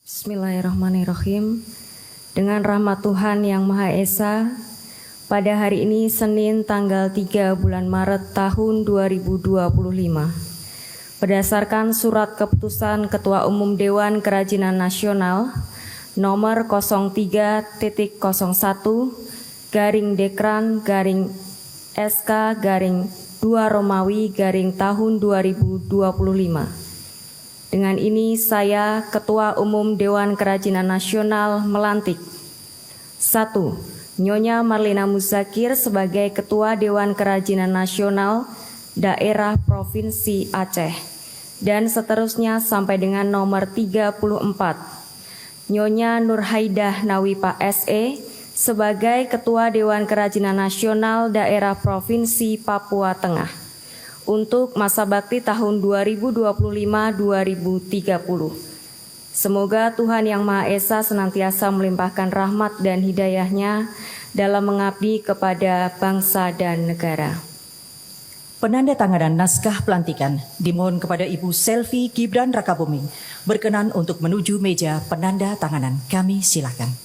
Bismillahirrahmanirrahim. Dengan rahmat Tuhan Yang Maha Esa, pada hari ini Senin tanggal 3 bulan Maret tahun 2025, berdasarkan surat keputusan Ketua Umum Dewan Kerajinan Nasional nomor 03-Dekran-SK-2 Romawi-tahun 2025. Dengan ini saya, Ketua Umum Dewan Kerajinan Nasional, melantik 1. Nyonya Marlina Muzakir sebagai Ketua Dewan Kerajinan Nasional Daerah Provinsi Aceh, dan seterusnya sampai dengan nomor 34. Nyonya Nurhaidah Nawipa SE sebagai Ketua Dewan Kerajinan Nasional Daerah Provinsi Papua Tengah untuk masa bakti tahun 2025-2030. Semoga Tuhan Yang Maha Esa senantiasa melimpahkan rahmat dan hidayah-Nya dalam mengabdi kepada bangsa dan negara. Penandatanganan naskah pelantikan dimohon kepada Ibu Selvi Gibran Rakabuming berkenan untuk menuju meja penandatanganan. Kami silakan.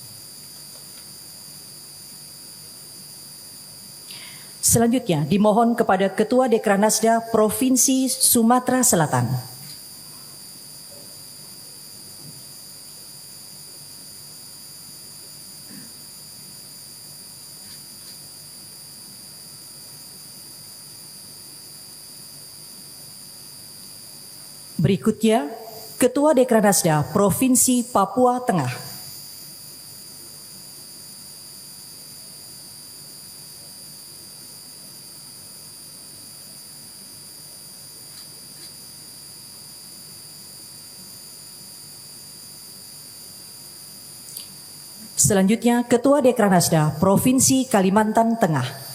Selanjutnya dimohon kepada Ketua Dekranasda Provinsi Sumatera Selatan. Berikutnya, Ketua Dekranasda Provinsi Papua Tengah. Selanjutnya, Ketua Dekranasda Provinsi Kalimantan Tengah.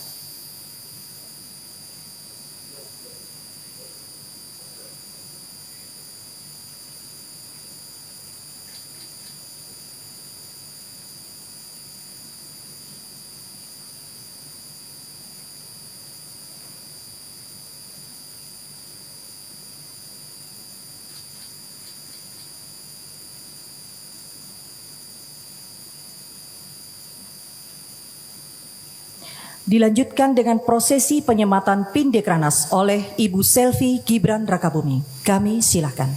Dilanjutkan dengan prosesi penyematan PIN Dekranas oleh Ibu Selvi Gibran Rakabuming. Kami silakan.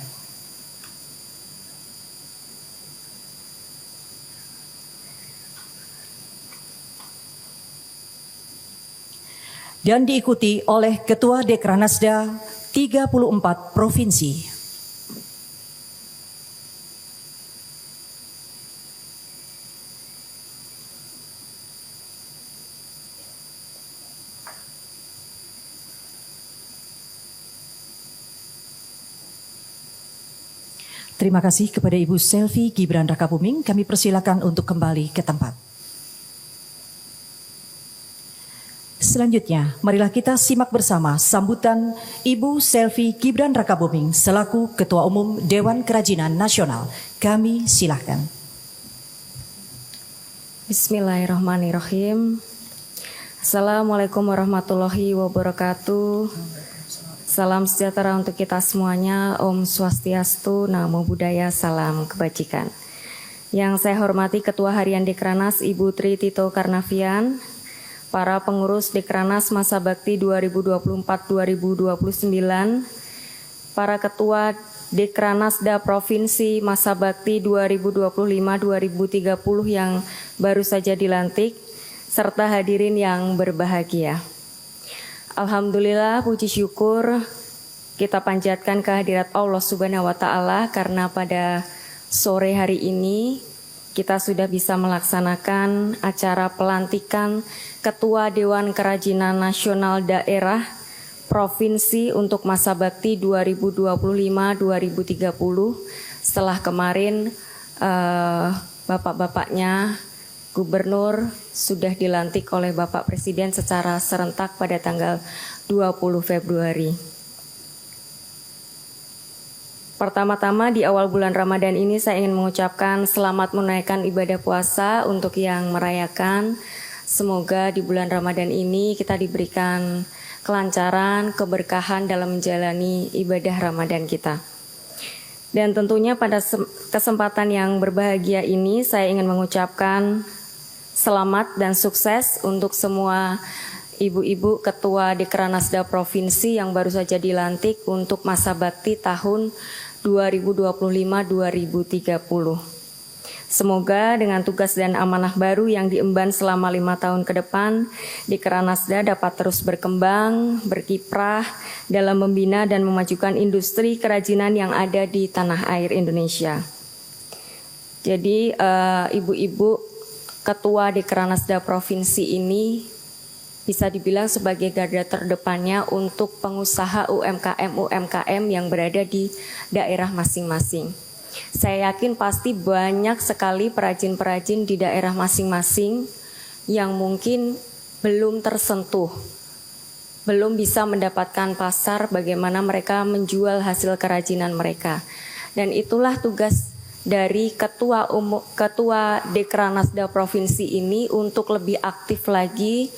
Dan diikuti oleh Ketua Dekranasda 34 Provinsi. Terima kasih kepada Ibu Selvi Gibran Rakabuming. Kami persilakan untuk kembali ke tempat. Selanjutnya, marilah kita simak bersama sambutan Ibu Selvi Gibran Rakabuming selaku Ketua Umum Dewan Kerajinan Nasional. Kami silakan. Bismillahirrahmanirrahim. Assalamualaikum warahmatullahi wabarakatuh. Salam sejahtera untuk kita semuanya. Om Swastiastu, Namo Buddhaya, salam kebajikan. Yang saya hormati Ketua Harian Dekranas Ibu Tri Tito Karnavian, para pengurus Dekranas Masa Bakti 2024-2029, para Ketua Dekranasda Provinsi Masa Bakti 2025-2030 yang baru saja dilantik, serta hadirin yang berbahagia. Alhamdulillah, puji syukur kita panjatkan kehadirat Allah Subhanahu wa Ta'ala karena pada sore hari ini kita sudah bisa melaksanakan acara pelantikan Ketua Dewan Kerajinan Nasional Daerah Provinsi untuk masa bakti 2025-2030 setelah kemarin bapak-bapaknya Gubernur sudah dilantik oleh Bapak Presiden secara serentak pada tanggal 20 Februari. Pertama-tama di awal bulan Ramadan ini saya ingin mengucapkan selamat menunaikan ibadah puasa untuk yang merayakan. Semoga di bulan Ramadan ini kita diberikan kelancaran, keberkahan dalam menjalani ibadah Ramadan kita. Dan tentunya pada kesempatan yang berbahagia ini saya ingin mengucapkan selamat dan sukses untuk semua ibu-ibu ketua Dekranasda Provinsi yang baru saja dilantik untuk masa bakti tahun 2025-2030. Semoga dengan tugas dan amanah baru yang diemban selama 5 tahun ke depan, Dekranasda dapat terus berkembang, berkiprah dalam membina dan memajukan industri kerajinan yang ada di tanah air Indonesia. Jadi ibu-ibu ketua Dekranasda Provinsi ini bisa dibilang sebagai garda terdepannya untuk pengusaha UMKM yang berada di daerah masing-masing. Saya yakin pasti banyak sekali perajin-perajin di daerah masing-masing yang mungkin belum tersentuh, belum bisa mendapatkan pasar bagaimana mereka menjual hasil kerajinan mereka. Dan itulah tugas dari ketua Dekranasda Provinsi ini untuk lebih aktif lagi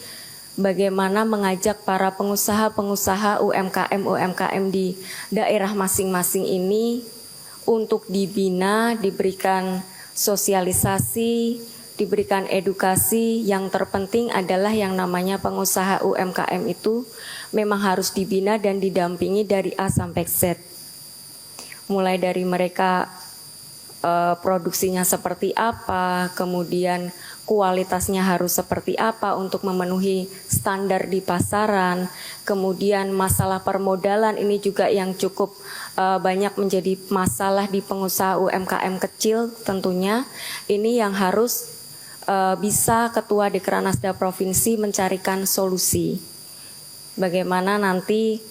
bagaimana mengajak para pengusaha-pengusaha UMKM di daerah masing-masing ini untuk dibina, diberikan sosialisasi, diberikan edukasi. Yang terpenting adalah yang namanya pengusaha UMKM itu memang harus dibina dan didampingi dari A sampai Z. Mulai dari mereka produksinya seperti apa, kemudian kualitasnya harus seperti apa untuk memenuhi standar di pasaran. Kemudian masalah permodalan ini juga yang cukup banyak menjadi masalah di pengusaha UMKM kecil tentunya. Ini yang harus bisa Ketua Dekranasda Provinsi mencarikan solusi. Bagaimana nanti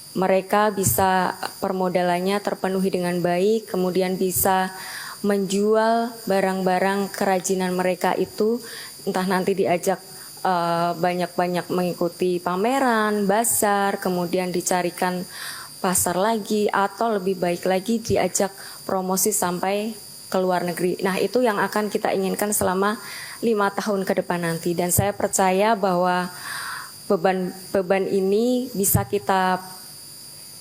mereka bisa permodalannya terpenuhi dengan baik, kemudian bisa menjual barang-barang kerajinan mereka itu, entah nanti diajak banyak-banyak mengikuti pameran, bazar, kemudian dicarikan pasar lagi, atau lebih baik lagi diajak promosi sampai ke luar negeri. Nah, itu yang akan kita inginkan selama 5 tahun ke depan nanti. Dan saya percaya bahwa beban ini bisa kita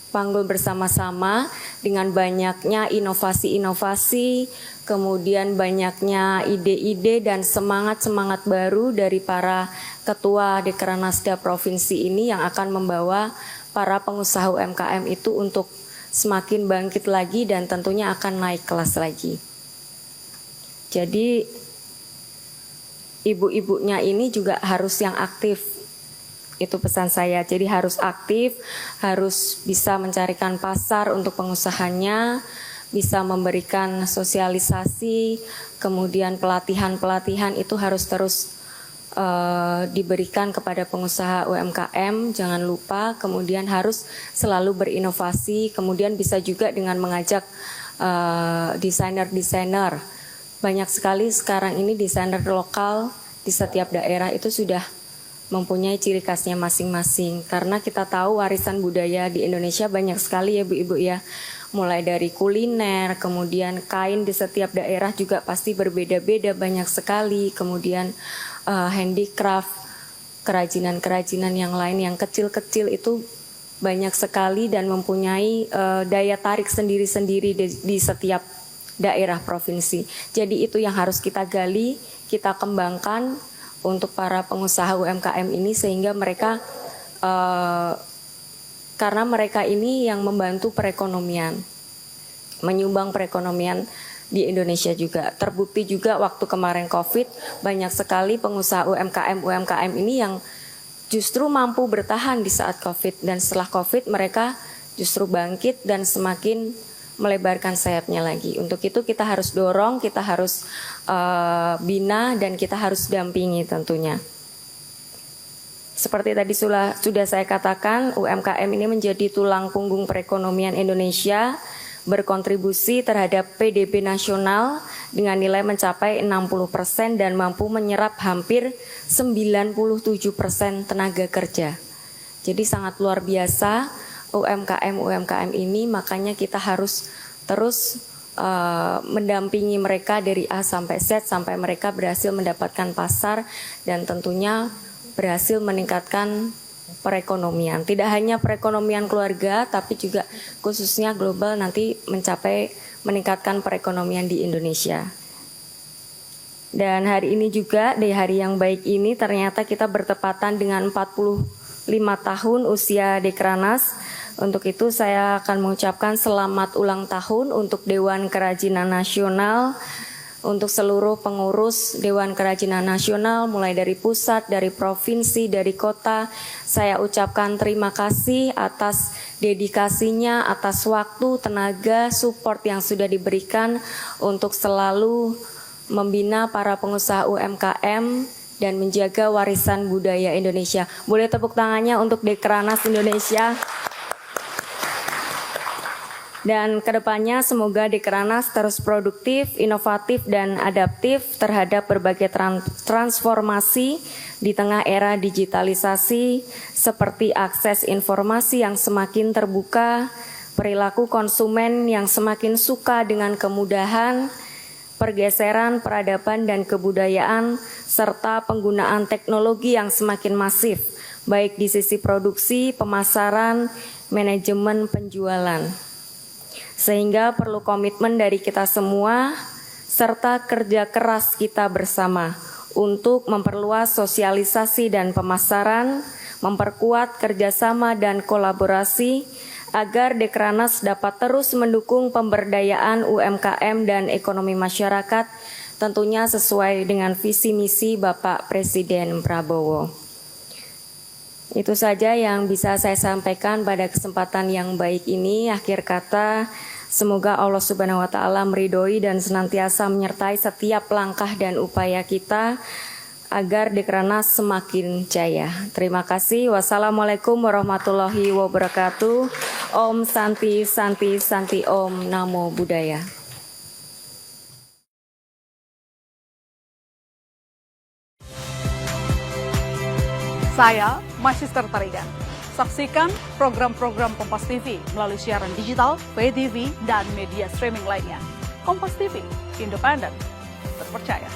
panggul bersama-sama dengan banyaknya inovasi-inovasi, kemudian banyaknya ide-ide dan semangat-semangat baru dari para ketua Dekranasda Provinsi ini yang akan membawa para pengusaha UMKM itu untuk semakin bangkit lagi dan tentunya akan naik kelas lagi. Jadi ibu-ibunya ini juga harus yang aktif. Itu pesan saya, jadi harus aktif, harus bisa mencarikan pasar untuk pengusahanya, bisa memberikan sosialisasi, kemudian pelatihan-pelatihan itu harus terus diberikan kepada pengusaha UMKM, jangan lupa, kemudian harus selalu berinovasi, kemudian bisa juga dengan mengajak desainer-desainer. Banyak sekali sekarang ini desainer lokal di setiap daerah itu sudah mempunyai ciri khasnya masing-masing, karena kita tahu warisan budaya di Indonesia banyak sekali ya Bu-Ibu ya, mulai dari kuliner, kemudian kain di setiap daerah juga pasti berbeda-beda banyak sekali, kemudian handicraft, kerajinan-kerajinan yang lain yang kecil-kecil itu banyak sekali dan mempunyai daya tarik sendiri-sendiri di setiap daerah provinsi. Jadi itu yang harus kita gali, kita kembangkan untuk para pengusaha UMKM ini sehingga mereka karena mereka ini yang membantu perekonomian, menyumbang perekonomian di Indonesia juga. Terbukti juga waktu kemarin COVID banyak sekali pengusaha UMKM ini yang justru mampu bertahan di saat COVID, dan setelah COVID mereka justru bangkit dan semakin melebarkan sayapnya lagi. Untuk itu kita harus dorong, kita harus bina dan kita harus dampingi tentunya. Seperti tadi sudah saya katakan, UMKM ini menjadi tulang punggung perekonomian Indonesia, berkontribusi terhadap PDB nasional dengan nilai mencapai 60% dan mampu menyerap hampir 97% tenaga kerja. Jadi sangat luar biasa UMKM ini, makanya kita harus terus mendampingi mereka dari A sampai Z sampai mereka berhasil mendapatkan pasar dan tentunya berhasil meningkatkan perekonomian. Tidak hanya perekonomian keluarga, tapi juga khususnya global nanti meningkatkan perekonomian di Indonesia. Dan hari ini juga, di hari yang baik ini, ternyata kita bertepatan dengan 45 tahun usia Dekranas. Untuk itu saya akan mengucapkan selamat ulang tahun untuk Dewan Kerajinan Nasional, untuk seluruh pengurus Dewan Kerajinan Nasional, mulai dari pusat, dari provinsi, dari kota. Saya ucapkan terima kasih atas dedikasinya, atas waktu, tenaga, support yang sudah diberikan untuk selalu membina para pengusaha UMKM dan menjaga warisan budaya Indonesia. Boleh tepuk tangannya untuk Dekranas Indonesia. Dan kedepannya semoga Dekranas terus produktif, inovatif, dan adaptif terhadap berbagai transformasi di tengah era digitalisasi seperti akses informasi yang semakin terbuka, perilaku konsumen yang semakin suka dengan kemudahan, pergeseran peradaban dan kebudayaan, serta penggunaan teknologi yang semakin masif, baik di sisi produksi, pemasaran, manajemen penjualan. Sehingga perlu komitmen dari kita semua, serta kerja keras kita bersama untuk memperluas sosialisasi dan pemasaran, memperkuat kerjasama dan kolaborasi, agar Dekranas dapat terus mendukung pemberdayaan UMKM dan ekonomi masyarakat, tentunya sesuai dengan visi misi Bapak Presiden Prabowo. Itu saja yang bisa saya sampaikan pada kesempatan yang baik ini. Akhir kata, semoga Allah Subhanahu wa Ta'ala meridhoi dan senantiasa menyertai setiap langkah dan upaya kita agar Dekranas semakin jaya. Terima kasih. Wassalamualaikum warahmatullahi wabarakatuh. Om Santi Santi Santi Om Namo Buddhaya. Saya Magister Tarigan. Saksikan program-program Kompas TV melalui siaran digital, pay TV, dan media streaming lainnya. Kompas TV, independen, terpercaya.